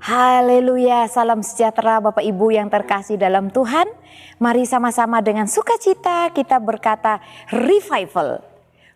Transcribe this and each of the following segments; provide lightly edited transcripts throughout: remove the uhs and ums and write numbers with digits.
Haleluya, salam sejahtera Bapak Ibu yang terkasih dalam Tuhan. Mari sama-sama dengan sukacita kita berkata revival,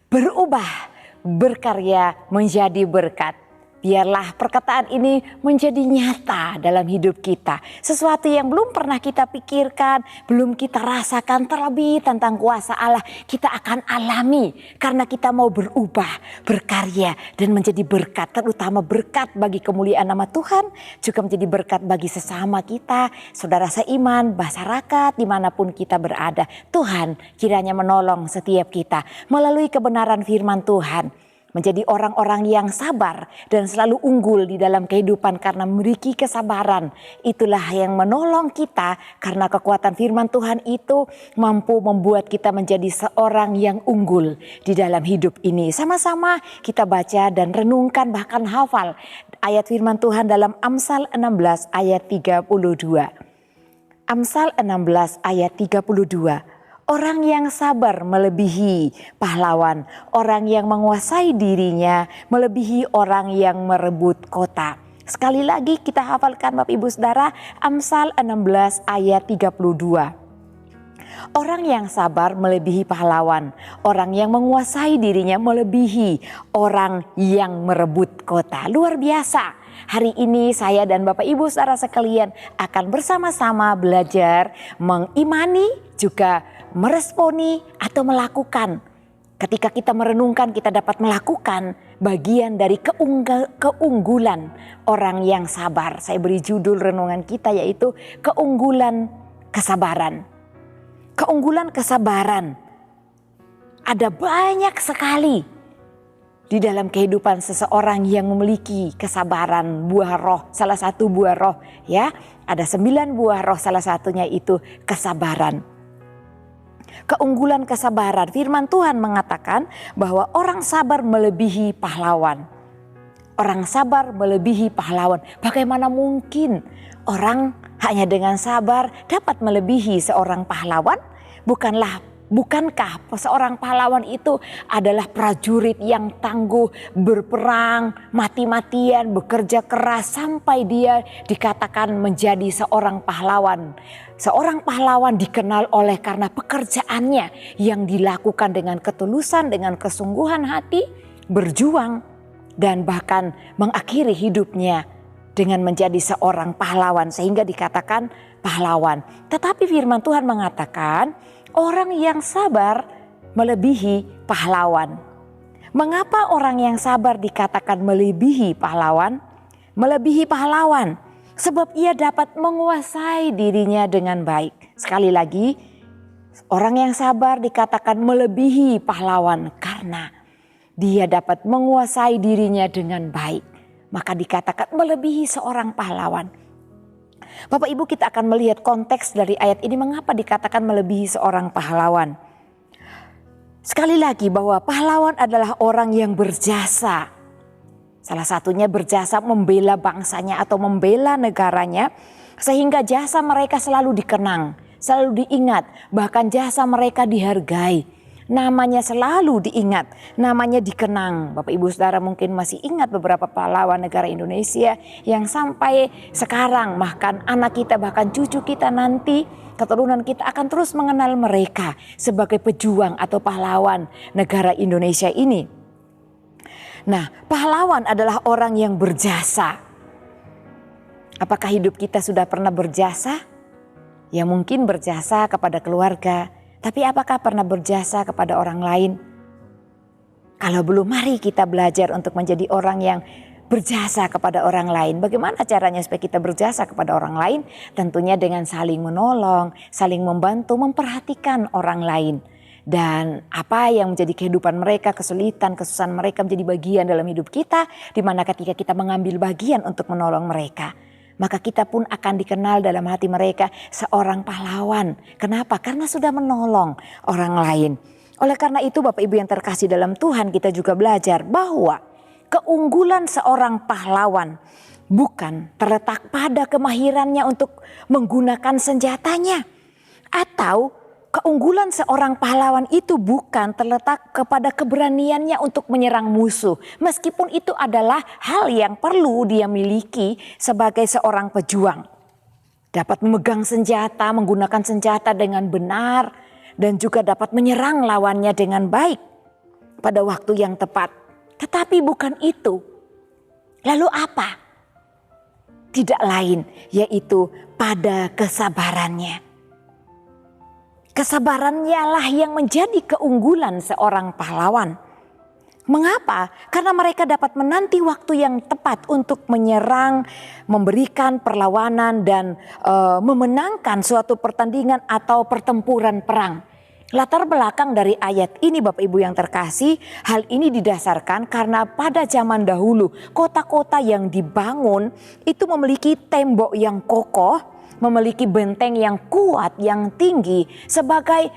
berubah, berkarya menjadi berkat. Biarlah perkataan ini menjadi nyata dalam hidup kita. Sesuatu yang belum pernah kita pikirkan, belum kita rasakan terlebih tentang kuasa Allah. Kita akan alami karena kita mau berubah, berkarya dan menjadi berkat. Terutama berkat bagi kemuliaan nama Tuhan. Juga menjadi berkat bagi sesama kita, saudara seiman, masyarakat dimanapun kita berada. Tuhan kiranya menolong setiap kita melalui kebenaran firman Tuhan. Menjadi orang-orang yang sabar dan selalu unggul di dalam kehidupan karena memiliki kesabaran. Itulah yang menolong kita karena kekuatan firman Tuhan itu mampu membuat kita menjadi seorang yang unggul di dalam hidup ini. Sama-sama kita baca dan renungkan bahkan hafal ayat firman Tuhan dalam Amsal 16 ayat 32. Amsal 16 ayat 32. Orang yang sabar melebihi pahlawan, orang yang menguasai dirinya melebihi orang yang merebut kota. Sekali lagi kita hafalkan Bapak Ibu Saudara, Amsal 16 ayat 32. Orang yang sabar melebihi pahlawan, orang yang menguasai dirinya melebihi orang yang merebut kota. Luar biasa. Hari ini saya dan Bapak Ibu Saudara sekalian akan bersama-sama belajar mengimani juga meresponi atau melakukan. Ketika kita merenungkan, kita dapat melakukan bagian dari keunggulan orang yang sabar. Saya beri judul renungan kita yaitu keunggulan kesabaran. Keunggulan kesabaran. Ada banyak sekali di dalam kehidupan seseorang yang memiliki kesabaran, buah roh, salah satu buah roh ya. Ada 9 buah roh, salah satunya itu kesabaran. Keunggulan kesabaran, firman Tuhan mengatakan bahwa orang sabar melebihi pahlawan. Orang sabar melebihi pahlawan. Bagaimana mungkin orang hanya dengan sabar dapat melebihi seorang pahlawan? Bukankah seorang pahlawan itu adalah prajurit yang tangguh, berperang, mati-matian, bekerja keras sampai dia dikatakan menjadi seorang pahlawan. Seorang pahlawan dikenal oleh karena pekerjaannya yang dilakukan dengan ketulusan, dengan kesungguhan hati, berjuang dan bahkan mengakhiri hidupnya dengan menjadi seorang pahlawan sehingga dikatakan pahlawan. Tetapi firman Tuhan mengatakan orang yang sabar melebihi pahlawan. Mengapa orang yang sabar dikatakan melebihi pahlawan? Melebihi pahlawan, sebab ia dapat menguasai dirinya dengan baik. Sekali lagi, orang yang sabar dikatakan melebihi pahlawan karena dia dapat menguasai dirinya dengan baik. Maka dikatakan melebihi seorang pahlawan. Bapak Ibu, kita akan melihat konteks dari ayat ini mengapa dikatakan melebihi seorang pahlawan. Sekali lagi bahwa pahlawan adalah orang yang berjasa. Salah satunya berjasa membela bangsanya atau membela negaranya sehingga jasa mereka selalu dikenang, selalu diingat, bahkan jasa mereka dihargai. Namanya selalu diingat, namanya dikenang. Bapak Ibu Saudara mungkin masih ingat beberapa pahlawan negara Indonesia yang sampai sekarang bahkan anak kita bahkan cucu kita nanti keturunan kita akan terus mengenal mereka sebagai pejuang atau pahlawan negara Indonesia ini. Nah, pahlawan adalah orang yang berjasa. Apakah hidup kita sudah pernah berjasa? Ya mungkin berjasa kepada keluarga. Tapi apakah pernah berjasa kepada orang lain? Kalau belum, mari kita belajar untuk menjadi orang yang berjasa kepada orang lain. Bagaimana caranya supaya kita berjasa kepada orang lain? Tentunya dengan saling menolong, saling membantu, memperhatikan orang lain. Dan apa yang menjadi kehidupan mereka, kesulitan, kesusahan mereka menjadi bagian dalam hidup kita. Di mana ketika kita mengambil bagian untuk menolong mereka, maka kita pun akan dikenal dalam hati mereka seorang pahlawan. Kenapa? Karena sudah menolong orang lain. Oleh karena itu Bapak Ibu yang terkasih dalam Tuhan, kita juga belajar bahwa keunggulan seorang pahlawan bukan terletak pada kemahirannya untuk menggunakan senjatanya atau keunggulan seorang pahlawan itu bukan terletak kepada keberaniannya untuk menyerang musuh. Meskipun itu adalah hal yang perlu dia miliki sebagai seorang pejuang. Dapat memegang senjata, menggunakan senjata dengan benar, dan juga dapat menyerang lawannya dengan baik pada waktu yang tepat. Tetapi bukan itu. Lalu apa? Tidak lain, yaitu pada kesabarannya. Kesabarannya lah yang menjadi keunggulan seorang pahlawan. Mengapa? Karena mereka dapat menanti waktu yang tepat untuk menyerang, memberikan perlawanan dan memenangkan suatu pertandingan atau pertempuran perang. Latar belakang dari ayat ini Bapak Ibu yang terkasih, hal ini didasarkan karena pada zaman dahulu kota-kota yang dibangun itu memiliki tembok yang kokoh, memiliki benteng yang kuat, yang tinggi sebagai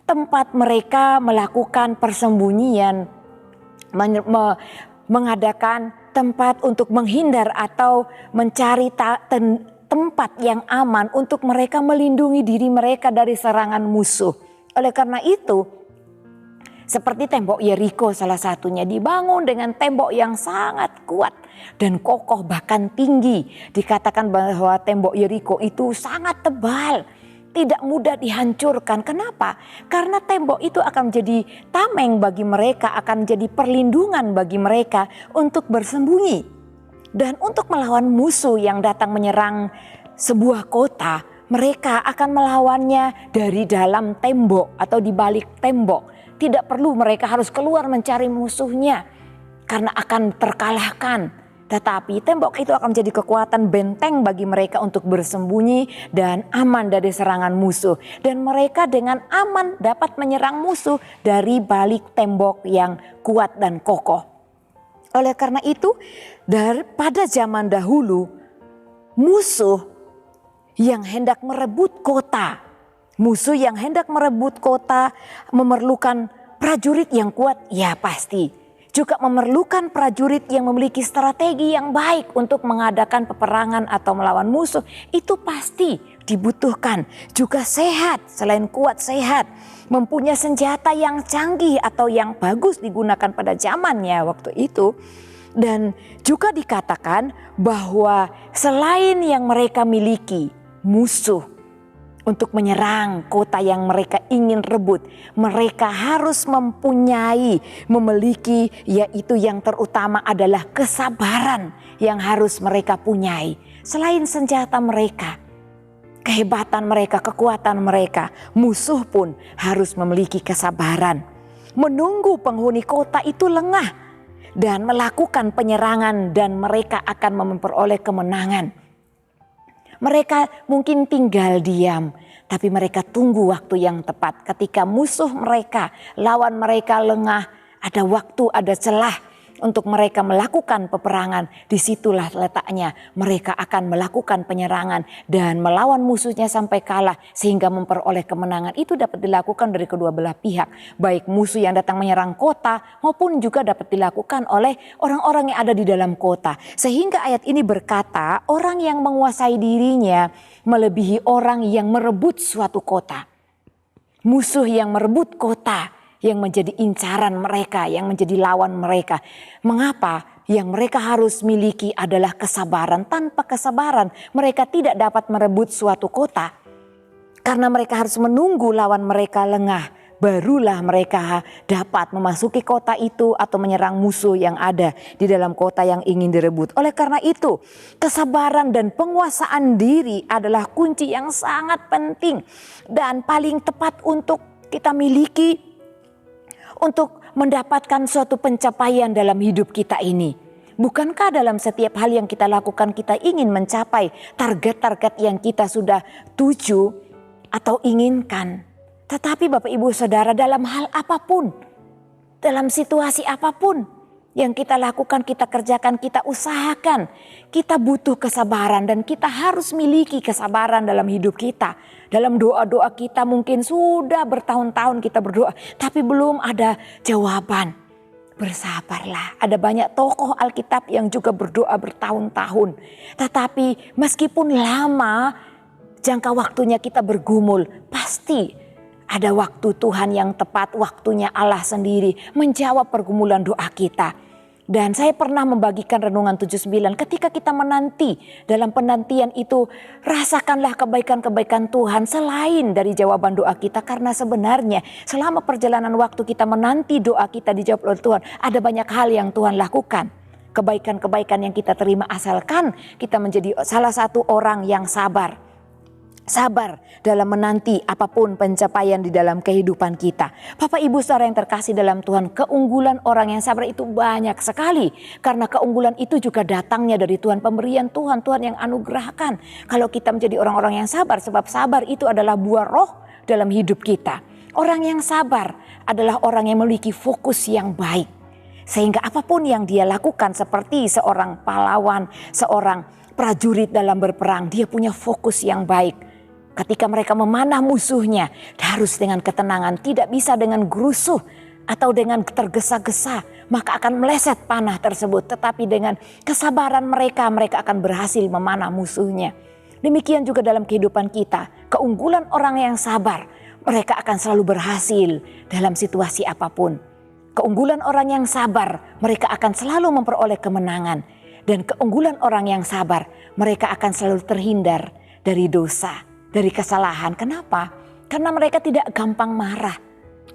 tempat mereka melakukan persembunyian, mengadakan tempat untuk menghindar atau mencari tempat yang aman untuk mereka melindungi diri mereka dari serangan musuh. Oleh karena itu, seperti tembok Yeriko salah satunya dibangun dengan tembok yang sangat kuat dan kokoh bahkan tinggi. Dikatakan bahwa tembok Yeriko itu sangat tebal, tidak mudah dihancurkan. Kenapa? Karena tembok itu akan menjadi tameng bagi mereka, akan menjadi perlindungan bagi mereka untuk bersembunyi. Dan untuk melawan musuh yang datang menyerang sebuah kota, mereka akan melawannya dari dalam tembok atau di balik tembok. Tidak perlu mereka harus keluar mencari musuhnya karena akan terkalahkan. Tetapi tembok itu akan menjadi kekuatan benteng bagi mereka untuk bersembunyi dan aman dari serangan musuh. Dan mereka dengan aman dapat menyerang musuh dari balik tembok yang kuat dan kokoh. Oleh karena itu, pada zaman dahulu, musuh yang hendak merebut kota, memerlukan prajurit yang kuat, ya pasti. Juga memerlukan prajurit yang memiliki strategi yang baik untuk mengadakan peperangan atau melawan musuh. Itu pasti dibutuhkan. Juga sehat, selain kuat sehat. Mempunyai senjata yang canggih atau yang bagus digunakan pada zamannya waktu itu. Dan juga dikatakan bahwa selain yang mereka miliki, musuh untuk menyerang kota yang mereka ingin rebut, mereka harus memiliki, yaitu yang terutama adalah kesabaran yang harus mereka punyai. Selain senjata mereka, kehebatan mereka, kekuatan mereka, musuh pun harus memiliki kesabaran. Menunggu penghuni kota itu lengah dan melakukan penyerangan, dan mereka akan memperoleh kemenangan. Mereka mungkin tinggal diam, tapi mereka tunggu waktu yang tepat. Ketika musuh mereka, lawan mereka lengah, ada waktu, ada celah untuk mereka melakukan peperangan. Disitulah letaknya mereka akan melakukan penyerangan dan melawan musuhnya sampai kalah sehingga memperoleh kemenangan. Itu dapat dilakukan dari kedua belah pihak. Baik musuh yang datang menyerang kota maupun juga dapat dilakukan oleh orang-orang yang ada di dalam kota. Sehingga ayat ini berkata, orang yang menguasai dirinya melebihi orang yang merebut suatu kota. Musuh yang merebut kota yang menjadi incaran mereka, yang menjadi lawan mereka. Mengapa? Yang mereka harus miliki adalah kesabaran. Tanpa kesabaran mereka tidak dapat merebut suatu kota. Karena mereka harus menunggu lawan mereka lengah. Barulah mereka dapat memasuki kota itu atau menyerang musuh yang ada di dalam kota yang ingin direbut. Oleh karena itu, kesabaran dan penguasaan diri adalah kunci yang sangat penting dan paling tepat untuk kita miliki untuk mendapatkan suatu pencapaian dalam hidup kita ini. Bukankah dalam setiap hal yang kita lakukan kita ingin mencapai target-target yang kita sudah tuju atau inginkan. Tetapi Bapak Ibu Saudara, dalam hal apapun, dalam situasi apapun yang kita lakukan, kita kerjakan, kita usahakan, kita butuh kesabaran dan kita harus miliki kesabaran dalam hidup kita. Dalam doa-doa kita mungkin sudah bertahun-tahun kita berdoa, tapi belum ada jawaban. Bersabarlah, ada banyak tokoh Alkitab yang juga berdoa bertahun-tahun. Tetapi meskipun lama jangka waktunya kita bergumul, pasti Ada waktu Tuhan yang tepat, waktunya Allah sendiri menjawab pergumulan doa kita. Dan saya pernah membagikan renungan 79, ketika kita menanti, dalam penantian itu rasakanlah kebaikan-kebaikan Tuhan selain dari jawaban doa kita. Karena sebenarnya selama perjalanan waktu kita menanti doa kita dijawab oleh Tuhan, ada banyak hal yang Tuhan lakukan. Kebaikan-kebaikan yang kita terima asalkan kita menjadi salah satu orang yang sabar. Sabar dalam menanti apapun pencapaian di dalam kehidupan kita. Bapak Ibu Saudara yang terkasih dalam Tuhan, keunggulan orang yang sabar itu banyak sekali. Karena keunggulan itu juga datangnya dari Tuhan, pemberian Tuhan, Tuhan yang anugerahkan. Kalau kita menjadi orang-orang yang sabar, sebab sabar itu adalah buah roh dalam hidup kita. Orang yang sabar adalah orang yang memiliki fokus yang baik. Sehingga apapun yang dia lakukan, seperti seorang pahlawan, seorang prajurit dalam berperang, dia punya fokus yang baik. Ketika mereka memanah musuhnya, harus dengan ketenangan, tidak bisa dengan gerusuh atau dengan tergesa-gesa, maka akan meleset panah tersebut. Tetapi dengan kesabaran mereka akan berhasil memanah musuhnya. Demikian juga dalam kehidupan kita, keunggulan orang yang sabar, mereka akan selalu berhasil dalam situasi apapun. Keunggulan orang yang sabar, mereka akan selalu memperoleh kemenangan. Dan keunggulan orang yang sabar, mereka akan selalu terhindar dari dosa, dari kesalahan. Kenapa? Karena mereka tidak gampang marah,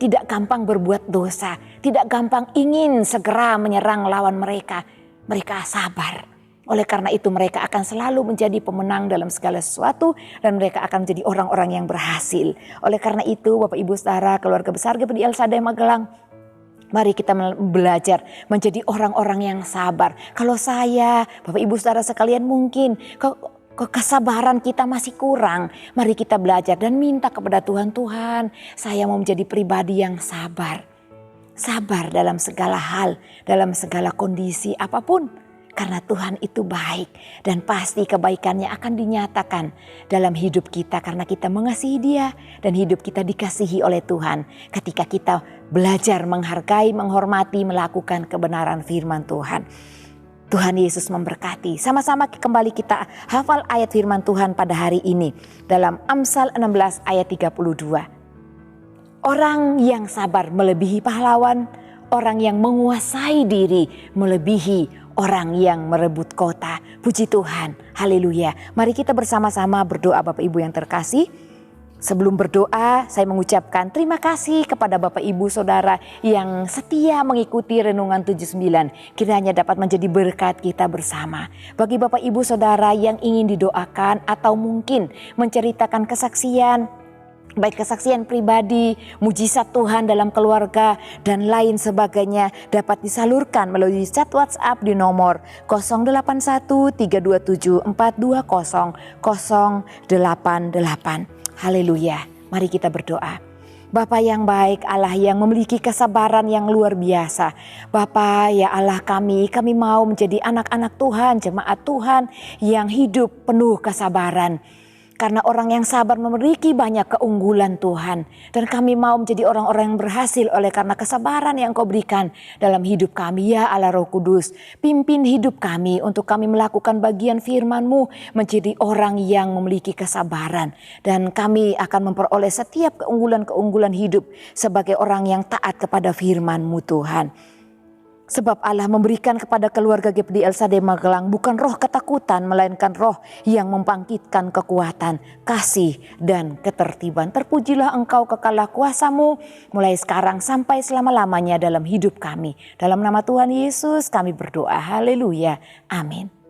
tidak gampang berbuat dosa, tidak gampang ingin segera menyerang lawan mereka. Mereka sabar. Oleh karena itu mereka akan selalu menjadi pemenang dalam segala sesuatu dan mereka akan menjadi orang-orang yang berhasil. Oleh karena itu Bapak Ibu Saudara, keluarga besar GPI El-Shaddai Magelang, mari kita belajar menjadi orang-orang yang sabar. Kalau saya, Bapak Ibu Saudara sekalian mungkin kesabaran kita masih kurang, mari kita belajar dan minta kepada Tuhan, Tuhan, saya mau menjadi pribadi yang sabar. Sabar dalam segala hal, dalam segala kondisi apapun. Karena Tuhan itu baik dan pasti kebaikannya akan dinyatakan dalam hidup kita. Karena kita mengasihi Dia dan hidup kita dikasihi oleh Tuhan. Ketika kita belajar menghargai, menghormati, melakukan kebenaran firman Tuhan. Tuhan Yesus memberkati. Sama-sama kembali kita hafal ayat firman Tuhan pada hari ini. Dalam Amsal 16 ayat 32. Orang yang sabar melebihi pahlawan. Orang yang menguasai diri melebihi orang yang merebut kota. Puji Tuhan. Haleluya. Mari kita bersama-sama berdoa Bapak Ibu yang terkasih. Sebelum berdoa, saya mengucapkan terima kasih kepada Bapak Ibu Saudara yang setia mengikuti Renungan 79. Kiranya dapat menjadi berkat kita bersama. Bagi Bapak Ibu Saudara yang ingin didoakan atau mungkin menceritakan kesaksian, baik kesaksian pribadi, mujizat Tuhan dalam keluarga, dan lain sebagainya dapat disalurkan melalui chat WhatsApp di nomor 081 327 420 088. Haleluya, mari kita berdoa. Bapa yang baik, Allah yang memiliki kesabaran yang luar biasa. Bapa ya Allah kami mau menjadi anak-anak Tuhan, jemaat Tuhan yang hidup penuh kesabaran. Karena orang yang sabar memiliki banyak keunggulan Tuhan. Dan kami mau menjadi orang-orang yang berhasil oleh karena kesabaran yang Kau berikan dalam hidup kami. Ya Allah Roh Kudus, pimpin hidup kami untuk kami melakukan bagian firman-Mu menjadi orang yang memiliki kesabaran. Dan kami akan memperoleh setiap keunggulan-keunggulan hidup sebagai orang yang taat kepada firman-Mu Tuhan. Sebab Allah memberikan kepada keluarga GPI El-Shaddai Magelang bukan roh ketakutan, melainkan roh yang membangkitkan kekuatan, kasih, dan ketertiban. Terpujilah Engkau kekalah kuasa-Mu mulai sekarang sampai selama-lamanya dalam hidup kami. Dalam nama Tuhan Yesus kami berdoa. Haleluya. Amin.